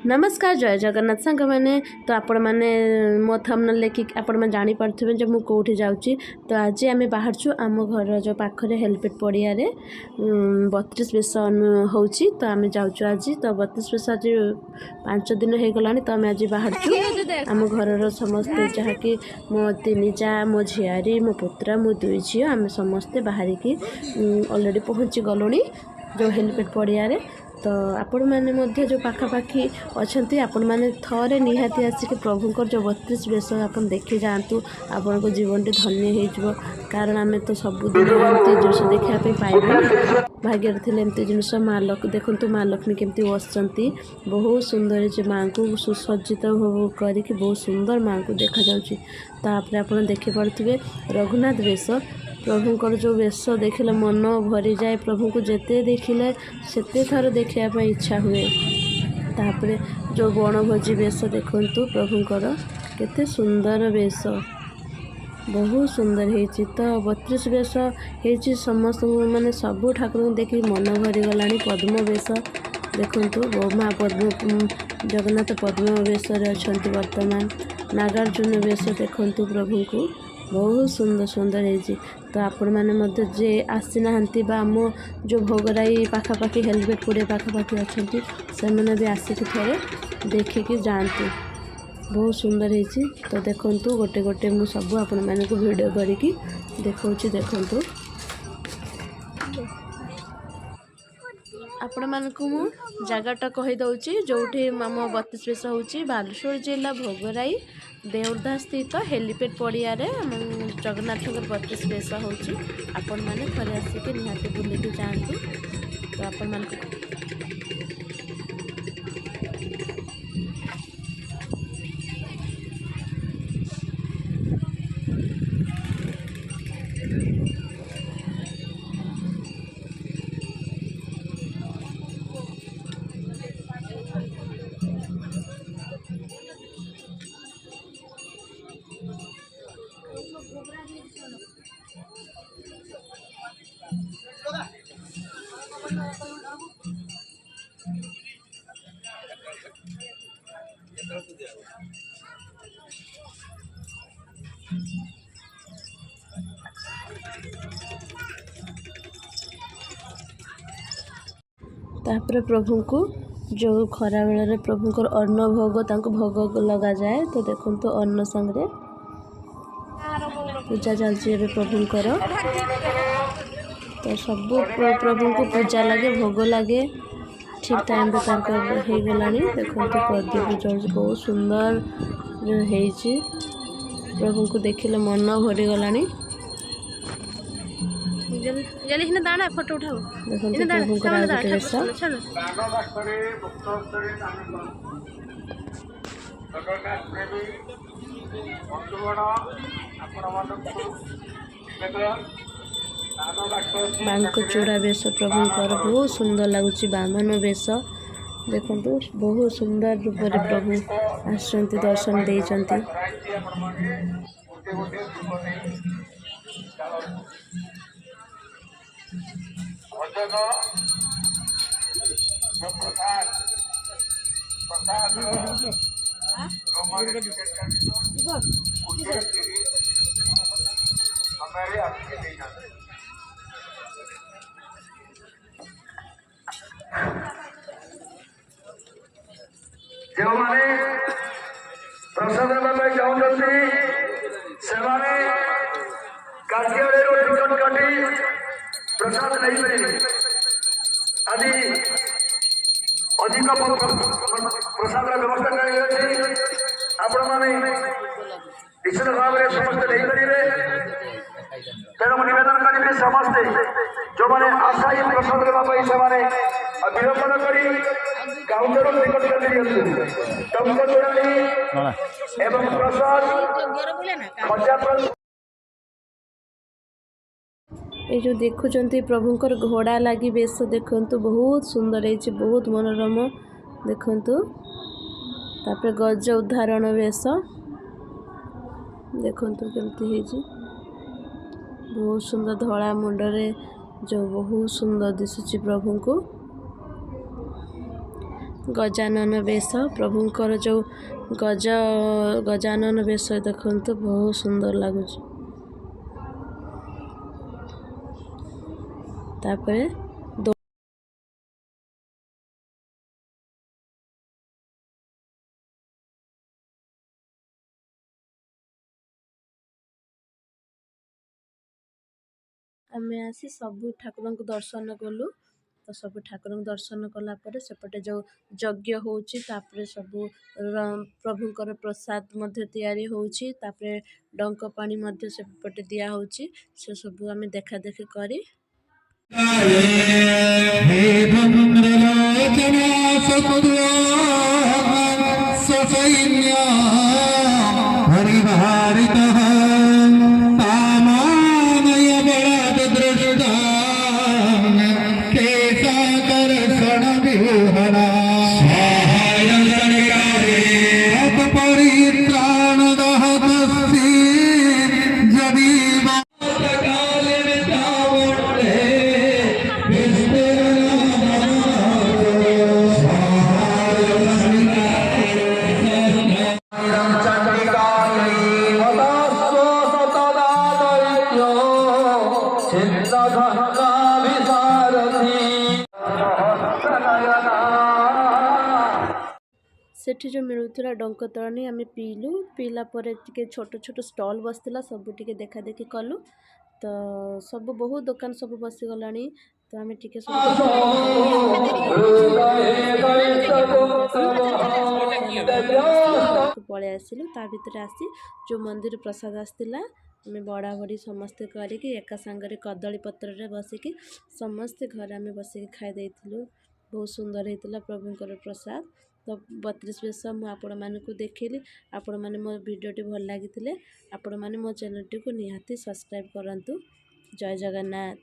नमस्कार जय जगन्नाथ सांग मैंने तो आपण मैंने मो थंबनेल लेखि आपण मैंने जानी पारथिबे जे मु कोठी जाउची। तो आज आम बाहर छु आम घर जो पाखरे हेल्पेट पड़िया 32 बेस होची। तो आम जाउछु आज तो 32 बेस आज 5 दिन हो गलानी। तो आम आज बाहर छु आम घर समस्ते जहाँकि मो 3 जा मो झियारी मो पुत्रा मो 2 झील आम समस्ते बाहर की ऑलरेडी पहुँची गलुणी जो हेल्पेट पड़िया। तो आपण मैंने मध्य जो पाखापाखी अच्छा आपण मैंने थरे निहाती आसिक प्रभुंकर जो 32 बेस आप देखी जातु आपण को जीवन टी धन्य हो। कारण आम तो सबुदिन एमती जिन देखापी पाइबे भाग्य थे एमती जिनस माँ देखु माँ लक्ष्मी केमती बसती बहुत सुंदर जे माँ को सुसज्जित करके बहुत सुंदर माँ को देखा जाउची। तापर आप देखिपे रघुनाथ बेस प्रभुंकर जो बेस देखिले मन भरी जाए। प्रभु को जेते देखिले सेते थर देखा इच्छा हुए। तापरे जो बनभोजी बेस देखंतु प्रभुंकर केते सुंदर बेस बहुत सुंदर होती। तो 32 बेस होती समस्त माने सबू ठाकुर देख मन भरी गलानी। पद्म बेस देखंतु माँ पद्म जगन्नाथ पद्म बेस अच्छा वर्तमान। नागार्जुन बेस देखंतु प्रभु को बहुत सुंदर सुंदर है। तो आपण मैंने जे आसी ना आम जो भोगराई पाखापाखि हेल्पेट पड़े पाखापाखि अच्छा से मैंने भी आसिक थे देखिकी जातु बहुत सुंदर है। तो देखंतु गोटे गोटे मु सब आपण मैंने को वीडियो करके देखौछि। देखंतु आपण मानकु मु जगटा कहि दउछि जोठी आम 32 बेस होछि बालेश्वर जिला भोगराई देउरधा स्थित हेलीपैड पड़िया जगन्नाथ 32 बेस होछि। आपण माने थरे आसिक निहाती बुलिकी जातु। तो आपण मानकु तापर प्रभु को जो खरा बेल प्रभुंकर अन्न भोग तांको भोग लगा जाए। तो देखो तो अन्न संगे पूजा चलती है प्रभुंकर। तो सब प्रभु को पूजा लगे भोग लगे ठीक टाइम पे हो गलानी। देखो तो प्रदीप जल बहुत सुंदर है प्रभु को देखिले मन भरी गलानी। जल्दी हिने दाना फोटो उठाओ देखो प्रभु को आगते बेस बांक चूड़ा बेस प्रभुंकर बहुत सुंदर लगुच। बामन बेस देखो बहुत सुंदर रूप से प्रभु आसुँच दर्शन देइचंती। जो माने प्रसाद देवाई चाहते से कार्य टिकट काटी प्रसाद नहीं पारे आदि अधिक प्रसाद व्यवस्था कर आपण मैंने निश्चित भाव में समस्त नहीं पारे। तेणु निवेदन करेंगे समस्ते जो मैंने आशायी प्रसाद देवाई से विलोपन करी काउंटर टिकट कर टंक तोड़ानी एवं प्रसाद खजा ये जो देखुंत प्रभुंकर घोड़ा लगी बेस देखु बहुत सुंदर है बहुत मनोरम देखु। तापर गज उदाहरण बेस देखु केमती बहुत सुंदर धड़ा मुंडरे जो बहुत सुंदर दिशुची प्रभु को गजानन बेश प्रभुंकर जो गजानन बेश देखते बहुत सुंदर लगुच। तापरे आमे आसी सबु ठाकुर को दर्शन कलु। तो सब ठाकुर दर्शन कलापर सेपटे जो यज्ञ होची तापरे सबु प्रभुंकर प्रसाद मध्य तैयारी होची तापरे डंक पानी मध्य सेपटे दिया होची से सबु आमे देखा देखी करी हे भद्रलोचना ससैन्य हरिभारितः तामानय बलदृष्टा केशाकर्षण विहरा सहाय सनिकारे परित्राणदः तस्यै जदीव काले विचावुर्णे सेठी जो मिलूला डंक तोराणी आम पीलु पीला टे छोट छोट स्टल बसला सब टे देखा देखी कलु। तो सब बहुत दुकान सब बसीगला तो आम टे पलि आसलु ता भर आसी जो मंदिर प्रसाद आसला आम बड़ा बड़ी समस्ते करके एका सांगरे कदली पत्र बसिकी समस्ते घर आम बसिकी खाई बहुत सुंदर होता प्रभुंकर प्रसाद। तो 32 बेश मुझे आपण मानक देखली आपण मैंने मो भिडटी भल लगी आपण मैंने मो चैनल टी को निहाती सब्सक्राइब करंतु। जय जगन्नाथ।